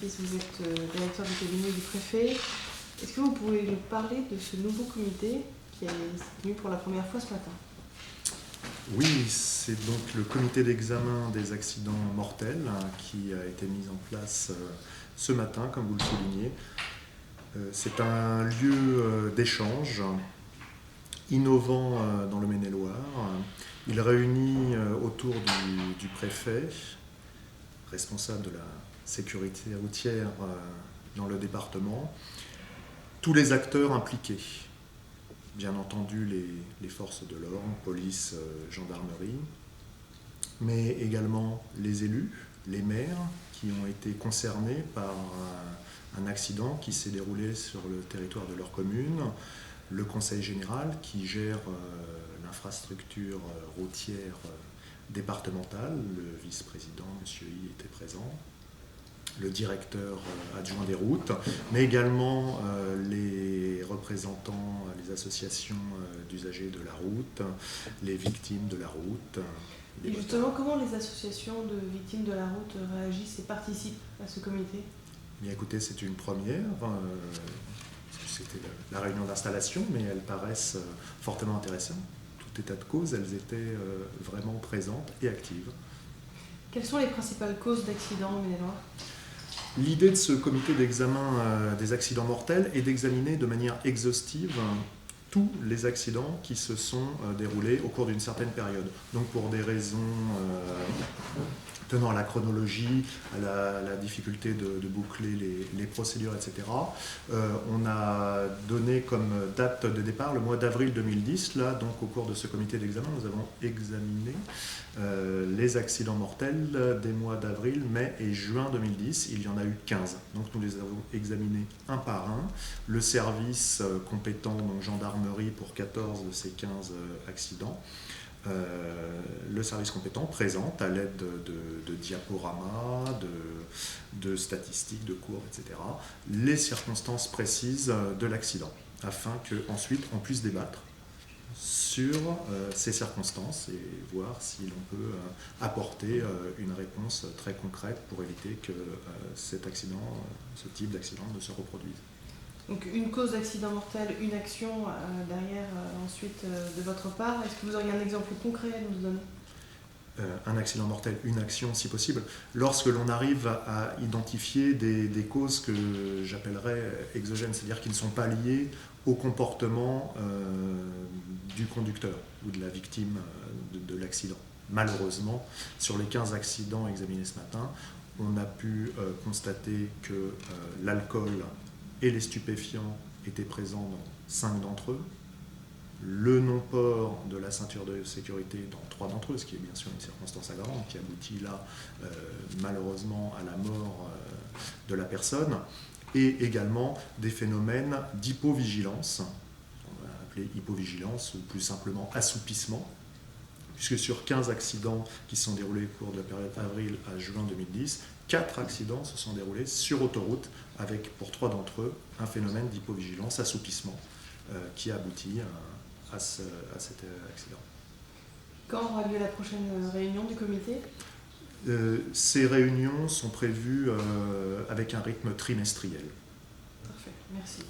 Matisse, vous êtes directeur du cabinet du préfet. Est-ce que vous pouvez nous parler de ce nouveau comité qui est venu pour la première fois ce matin? Oui, c'est donc le comité d'examen des accidents mortels qui a été mis en place ce matin, comme vous le soulignez. C'est un lieu d'échange innovant dans le Maine-et-Loire. Il réunit autour du préfet, responsable de la sécurité routière dans le département, tous les acteurs impliqués. Bien entendu les forces de l'ordre, police, gendarmerie, mais également les élus, les maires qui ont été concernés par un accident qui s'est déroulé sur le territoire de leur commune, le conseil général qui gère l'infrastructure routière départementale, le vice-président, M. I, était présent, le directeur adjoint des routes, mais également les représentants, les associations d'usagers de la route, les victimes de la route. Et justement, comment les associations de victimes de la route réagissent et participent à ce comité? Bien écoutez, c'est une première. C'était la réunion d'installation, mais elles paraissent fortement intéressantes. Tout état de cause, elles étaient vraiment présentes et actives. Quelles sont les principales causes d'accidents en Maine-et-Loire? L'idée de ce comité d'examen des accidents mortels est d'examiner de manière exhaustive tous les accidents qui se sont déroulés au cours d'une certaine période. Donc pour des raisons tenant à la chronologie, à la difficulté de boucler les procédures, etc. On a donné comme date de départ le mois d'avril 2010. Là, donc au cours de ce comité d'examen, nous avons examiné les accidents mortels des mois d'avril, mai et juin 2010. Il y en a eu 15. Donc nous les avons examinés un par un. Le service compétent, donc gendarmerie, pour 14 de ces 15 accidents. Le service compétent présente à l'aide de diaporamas, de statistiques, de cours, etc., les circonstances précises de l'accident, afin qu'ensuite on puisse débattre sur ces circonstances et voir si l'on peut apporter une réponse très concrète pour éviter que cet accident, ce type d'accident ne se reproduise. Donc une cause d'accident mortel, une action derrière ensuite de votre part. Est-ce que vous auriez un exemple concret à nous donner? Un accident mortel, une action si possible. Lorsque l'on arrive à identifier des causes que j'appellerais exogènes, c'est-à-dire qui ne sont pas liées au comportement du conducteur ou de la victime de l'accident. Malheureusement, sur les 15 accidents examinés ce matin, on a pu constater que l'alcool et les stupéfiants étaient présents dans 5 d'entre eux, le non-port de la ceinture de sécurité dans 3 d'entre eux, ce qui est bien sûr une circonstance aggravante qui aboutit là malheureusement à la mort de la personne, et également des phénomènes d'hypovigilance, on va appeler hypovigilance ou plus simplement assoupissement, puisque sur 15 accidents qui se sont déroulés au cours de la période avril à juin 2010, 4 accidents se sont déroulés sur autoroute avec, pour 3 d'entre eux, un phénomène d'hypovigilance, assoupissement, qui a abouti à cet accident. Quand aura lieu la prochaine réunion du comité? Ces réunions sont prévues avec un rythme trimestriel. Parfait, merci.